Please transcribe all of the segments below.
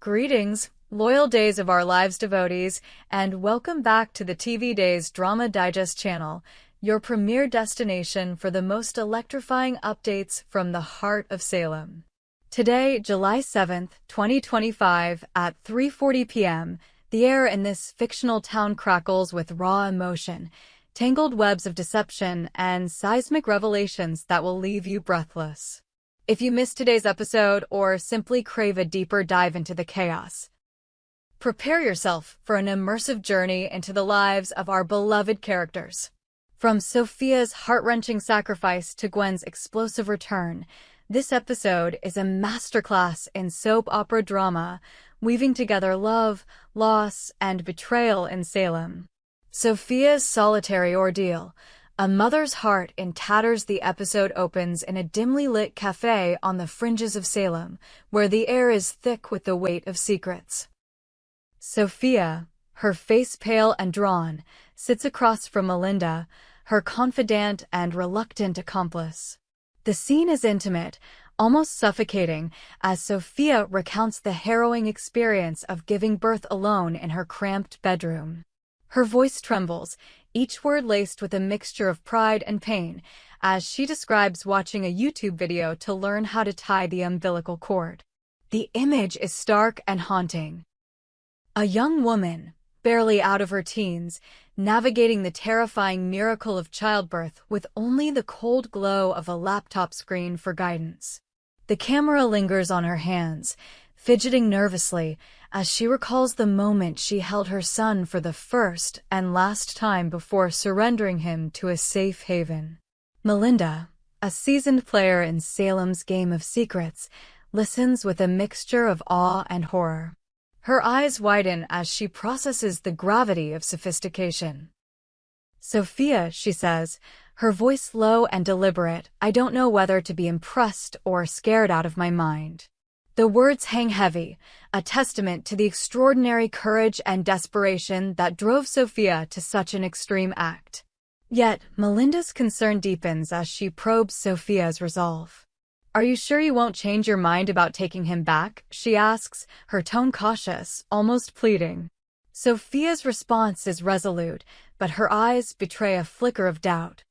Greetings, loyal Days of Our Lives devotees, and welcome back to the TV Days Drama Digest channel, your premier destination for the most electrifying updates from the heart of Salem. Today, July 7th, 2025, at 3:40 p.m., the air in this fictional town crackles with raw emotion, tangled webs of deception, and seismic revelations that will leave you breathless. If you missed today's episode or simply crave a deeper dive into the chaos, prepare yourself for an immersive journey into the lives of our beloved characters. From Sophia's heart-wrenching sacrifice to Gwen's explosive return, this episode is a masterclass in soap opera drama, weaving together love, loss, and betrayal in Salem. Sophia's solitary ordeal. A mother's heart in tatters. The episode opens in a dimly lit cafe on the fringes of Salem, where the air is thick with the weight of secrets. Sophia, her face pale and drawn, sits across from Melinda, her confidant and reluctant accomplice. The scene is intimate, almost suffocating, as Sophia recounts the harrowing experience of giving birth alone in her cramped bedroom. Her voice trembles, each word laced with a mixture of pride and pain, as she describes watching a YouTube video to learn how to tie the umbilical cord. The image is stark and haunting. A young woman, barely out of her teens, navigating the terrifying miracle of childbirth with only the cold glow of a laptop screen for guidance. The camera lingers on her hands, fidgeting nervously as she recalls the moment she held her son for the first and last time before surrendering him to a safe haven. Melinda, a seasoned player in Salem's game of secrets, listens with a mixture of awe and horror. Her eyes widen as she processes the gravity of sophistication. "Sophia," she says, her voice low and deliberate, "I don't know whether to be impressed or scared out of my mind." The words hang heavy, a testament to the extraordinary courage and desperation that drove Sophia to such an extreme act. Yet, Melinda's concern deepens as she probes Sophia's resolve. "Are you sure you won't change your mind about taking him back?" she asks, her tone cautious, almost pleading. Sophia's response is resolute, but her eyes betray a flicker of doubt.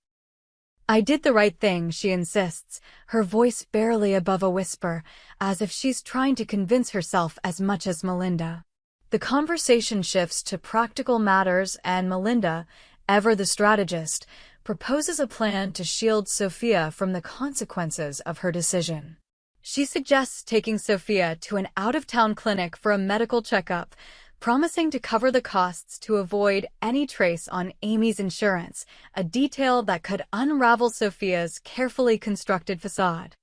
"I did the right thing," she insists, her voice barely above a whisper, as if she's trying to convince herself as much as Melinda. The conversation shifts to practical matters, and Melinda, ever the strategist, proposes a plan to shield Sophia from the consequences of her decision. She suggests taking Sophia to an out-of-town clinic for a medical checkup, promising to cover the costs to avoid any trace on Amy's insurance, a detail that could unravel Sophia's carefully constructed facade.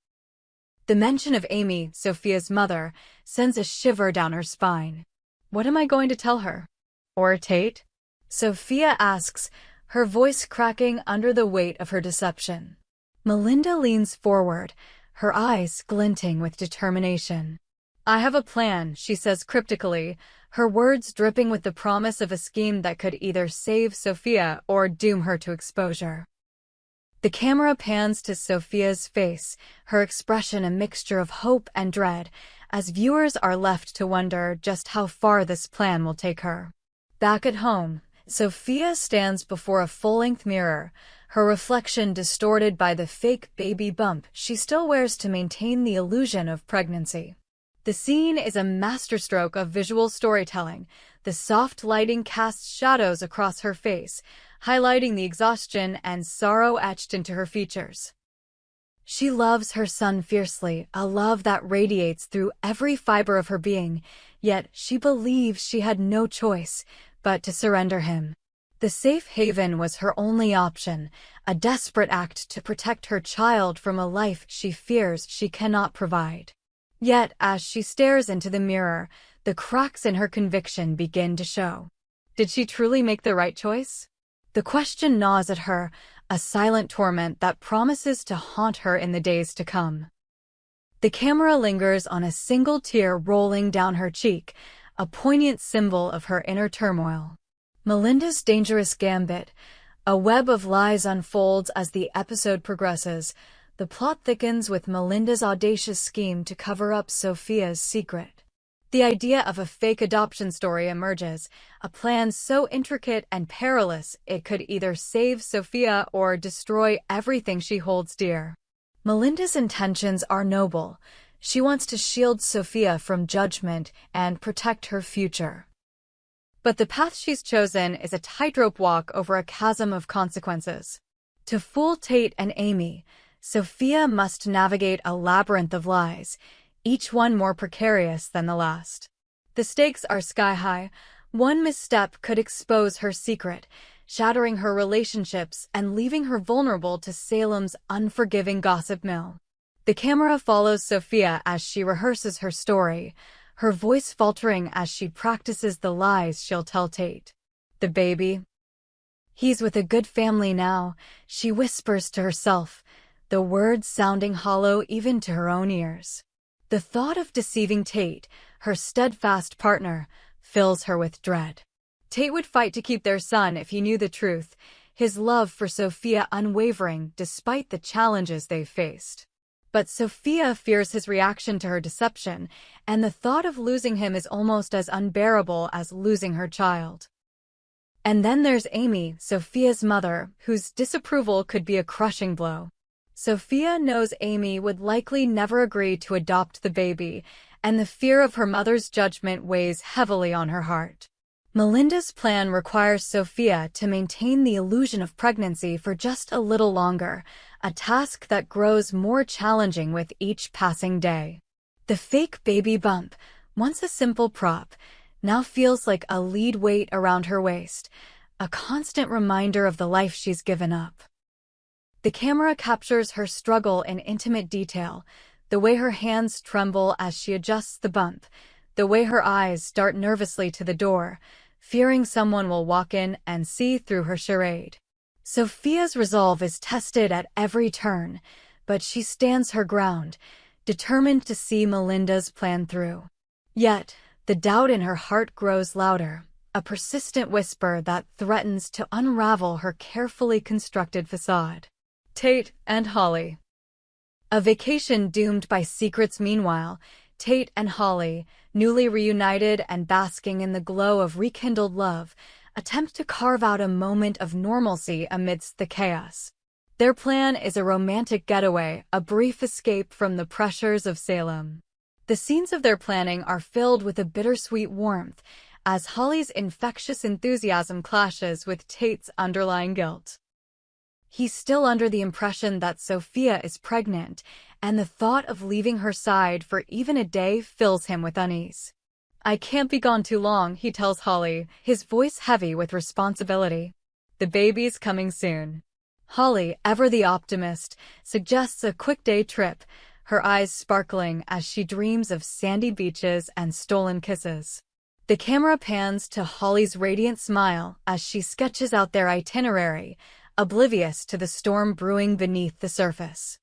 The mention of Amy, Sophia's mother, sends a shiver down her spine. "What am I going to tell her? Or Tate?" Sophia asks, her voice cracking under the weight of her deception. Melinda leans forward, her eyes glinting with determination. "I have a plan," she says cryptically, her words dripping with the promise of a scheme that could either save Sophia or doom her to exposure. The camera pans to Sophia's face, her expression a mixture of hope and dread, as viewers are left to wonder just how far this plan will take her. Back at home, Sophia stands before a full-length mirror, her reflection distorted by the fake baby bump she still wears to maintain the illusion of pregnancy. The scene is a masterstroke of visual storytelling. The soft lighting casts shadows across her face, highlighting the exhaustion and sorrow etched into her features. She loves her son fiercely, a love that radiates through every fiber of her being, yet she believes she had no choice but to surrender him. The safe haven was her only option, a desperate act to protect her child from a life she fears she cannot provide. Yet, as she stares into the mirror, the cracks in her conviction begin to show. Did she truly make the right choice? The question gnaws at her, a silent torment that promises to haunt her in the days to come. The camera lingers on a single tear rolling down her cheek, a poignant symbol of her inner turmoil. Melinda's dangerous gambit. A web of lies unfolds as the episode progresses. The plot thickens with Melinda's audacious scheme to cover up Sophia's secret. The idea of a fake adoption story emerges, a plan so intricate and perilous it could either save Sophia or destroy everything she holds dear. Melinda's intentions are noble. She wants to shield Sophia from judgment and protect her future. But the path she's chosen is a tightrope walk over a chasm of consequences. To fool Tate and Amy, Sophia must navigate a labyrinth of lies, each one more precarious than the last. The stakes are sky-high. One misstep could expose her secret, shattering her relationships and leaving her vulnerable to Salem's unforgiving gossip mill. The camera follows Sophia as she rehearses her story, her voice faltering as she practices the lies she'll tell Tate. The baby? He's with a good family now, she whispers to herself, the words sounding hollow even to her own ears. The thought of deceiving Tate, her steadfast partner, fills her with dread. Tate would fight to keep their son if he knew the truth, his love for Sophia unwavering despite the challenges they faced. But Sophia fears his reaction to her deception, and the thought of losing him is almost as unbearable as losing her child. And then there's Amy, Sophia's mother, whose disapproval could be a crushing blow. Sophia knows Amy would likely never agree to adopt the baby, and the fear of her mother's judgment weighs heavily on her heart. Melinda's plan requires Sophia to maintain the illusion of pregnancy for just a little longer, a task that grows more challenging with each passing day. The fake baby bump, once a simple prop, now feels like a lead weight around her waist, a constant reminder of the life she's given up. The camera captures her struggle in intimate detail, the way her hands tremble as she adjusts the bump, the way her eyes dart nervously to the door, fearing someone will walk in and see through her charade. Sophia's resolve is tested at every turn, but she stands her ground, determined to see Melinda's plan through. Yet, the doubt in her heart grows louder, a persistent whisper that threatens to unravel her carefully constructed facade. Tate and Holly. A vacation doomed by secrets. Meanwhile, Tate and Holly, newly reunited and basking in the glow of rekindled love, attempt to carve out a moment of normalcy amidst the chaos. Their plan is a romantic getaway, a brief escape from the pressures of Salem. The scenes of their planning are filled with a bittersweet warmth, as Holly's infectious enthusiasm clashes with Tate's underlying guilt. He's still under the impression that Sophia is pregnant, and the thought of leaving her side for even a day fills him with unease. "I can't be gone too long," he tells Holly, his voice heavy with responsibility. "The baby's coming soon." Holly, ever the optimist, suggests a quick day trip, her eyes sparkling as she dreams of sandy beaches and stolen kisses. The camera pans to Holly's radiant smile as she sketches out their itinerary, oblivious to the storm brewing beneath the surface.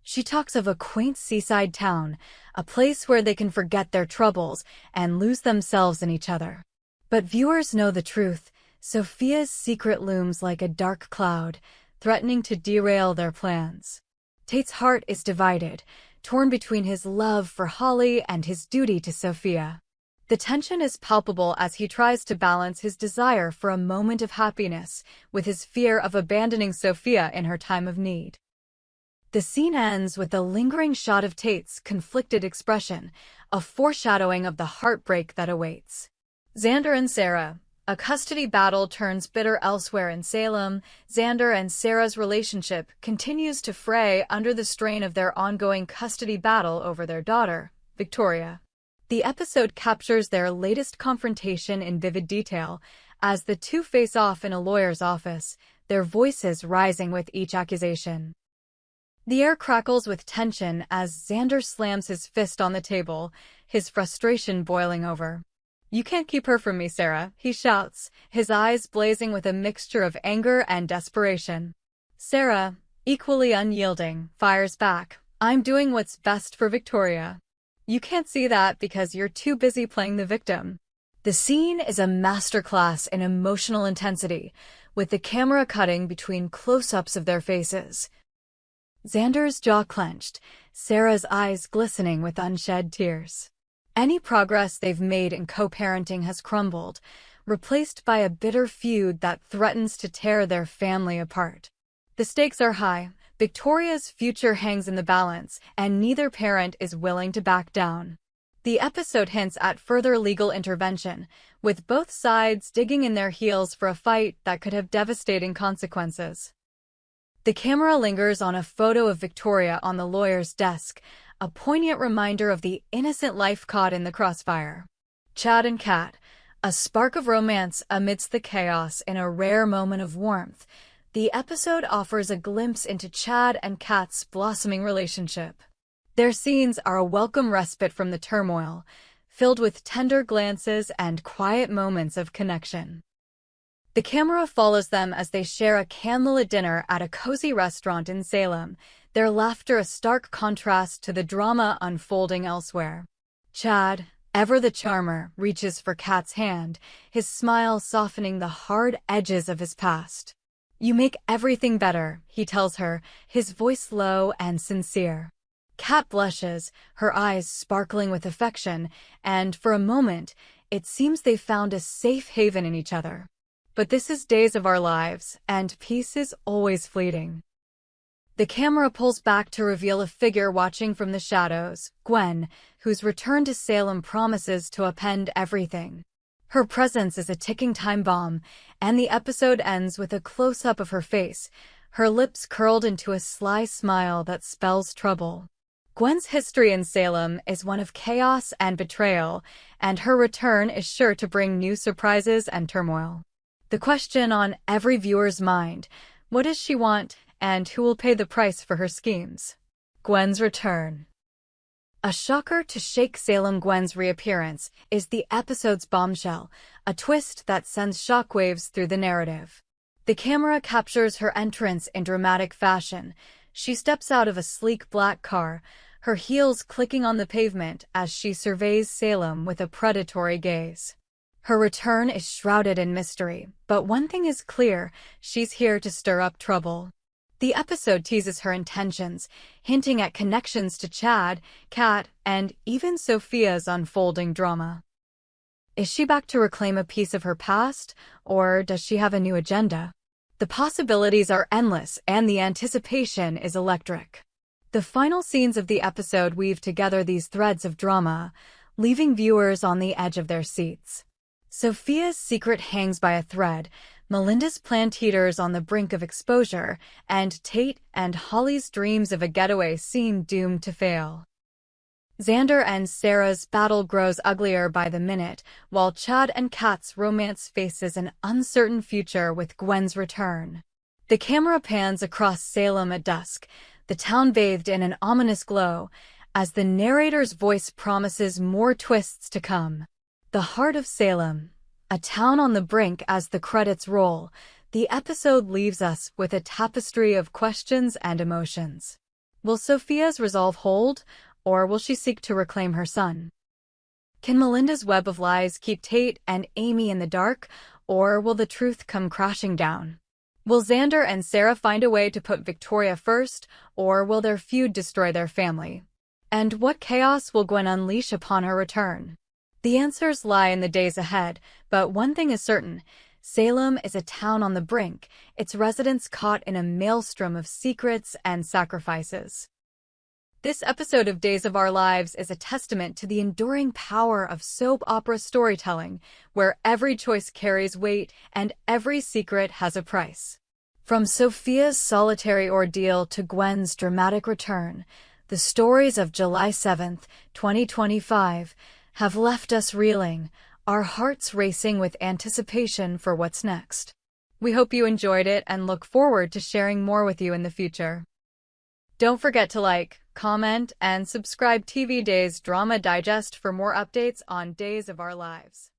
She talks of a quaint seaside town, a place where they can forget their troubles and lose themselves in each other. But viewers know the truth. Sophia's secret looms like a dark cloud, threatening to derail their plans. Tate's heart is divided, torn between his love for Holly and his duty to Sophia. The tension is palpable as he tries to balance his desire for a moment of happiness with his fear of abandoning Sophia in her time of need. The scene ends with a lingering shot of Tate's conflicted expression, a foreshadowing of the heartbreak that awaits. Xander and Sarah. A custody battle turns bitter elsewhere in Salem. Xander and Sarah's relationship continues to fray under the strain of their ongoing custody battle over their daughter, Victoria. The episode captures their latest confrontation in vivid detail, as the two face off in a lawyer's office, their voices rising with each accusation. The air crackles with tension as Xander slams his fist on the table, his frustration boiling over. "You can't keep her from me, Sarah," he shouts, his eyes blazing with a mixture of anger and desperation. Sarah, equally unyielding, fires back, "I'm doing what's best for Victoria. You can't see that because you're too busy playing the victim." The scene is a masterclass in emotional intensity, with the camera cutting between close-ups of their faces. Xander's jaw clenched, Sarah's eyes glistening with unshed tears. Any progress they've made in co-parenting has crumbled, replaced by a bitter feud that threatens to tear their family apart. The stakes are high. Victoria's future hangs in the balance, and neither parent is willing to back down. The episode hints at further legal intervention, with both sides digging in their heels for a fight that could have devastating consequences. The camera lingers on a photo of Victoria on the lawyer's desk, a poignant reminder of the innocent life caught in the crossfire. Chad and Kat, a spark of romance amidst the chaos in a rare moment of warmth. The episode offers a glimpse into Chad and Kat's blossoming relationship. Their scenes are a welcome respite from the turmoil, filled with tender glances and quiet moments of connection. The camera follows them as they share a candlelit dinner at a cozy restaurant in Salem, their laughter a stark contrast to the drama unfolding elsewhere. Chad, ever the charmer, reaches for Kat's hand, his smile softening the hard edges of his past. "You make everything better," he tells her, his voice low and sincere. Kat blushes, her eyes sparkling with affection, and for a moment, it seems they've found a safe haven in each other. But this is Days of Our Lives, and peace is always fleeting. The camera pulls back to reveal a figure watching from the shadows, Gwen, whose return to Salem promises to upend everything. Her presence is a ticking time bomb, and the episode ends with a close-up of her face, her lips curled into a sly smile that spells trouble. Gwen's history in Salem is one of chaos and betrayal, and her return is sure to bring new surprises and turmoil. The question on every viewer's mind: what does she want, and who will pay the price for her schemes? Gwen's return. A shocker to shake Salem. Gwen's reappearance is the episode's bombshell, a twist that sends shockwaves through the narrative. The camera captures her entrance in dramatic fashion. She steps out of a sleek black car, her heels clicking on the pavement as she surveys Salem with a predatory gaze. Her return is shrouded in mystery, but one thing is clear: she's here to stir up trouble. The episode teases her intentions, hinting at connections to Chad, Kat, and even Sophia's unfolding drama. Is she back to reclaim a piece of her past, or does she have a new agenda? The possibilities are endless, and the anticipation is electric. The final scenes of the episode weave together these threads of drama, leaving viewers on the edge of their seats. Sophia's secret hangs by a thread, Melinda's plan teeters on the brink of exposure, and Tate and Holly's dreams of a getaway seem doomed to fail. Xander and Sarah's battle grows uglier by the minute, while Chad and Kat's romance faces an uncertain future with Gwen's return. The camera pans across Salem at dusk, the town bathed in an ominous glow, as the narrator's voice promises more twists to come. The heart of Salem, a town on the brink. As the credits roll, the episode leaves us with a tapestry of questions and emotions. Will Sophia's resolve hold, or will she seek to reclaim her son? Can Melinda's web of lies keep Tate and Amy in the dark, or will the truth come crashing down? Will Xander and Sarah find a way to put Victoria first, or will their feud destroy their family? And what chaos will Gwen unleash upon her return? The answers lie in the days ahead, but one thing is certain: Salem is a town on the brink, its residents caught in a maelstrom of secrets and sacrifices. This episode of Days of Our Lives is a testament to the enduring power of soap opera storytelling, where every choice carries weight and every secret has a price. From Sophia's solitary ordeal to Gwen's dramatic return, the stories of July 7, 2025, have left us reeling, our hearts racing with anticipation for what's next. We hope you enjoyed it and look forward to sharing more with you in the future. Don't forget to like, comment, and subscribe TV Days Drama Digest for more updates on Days of Our Lives.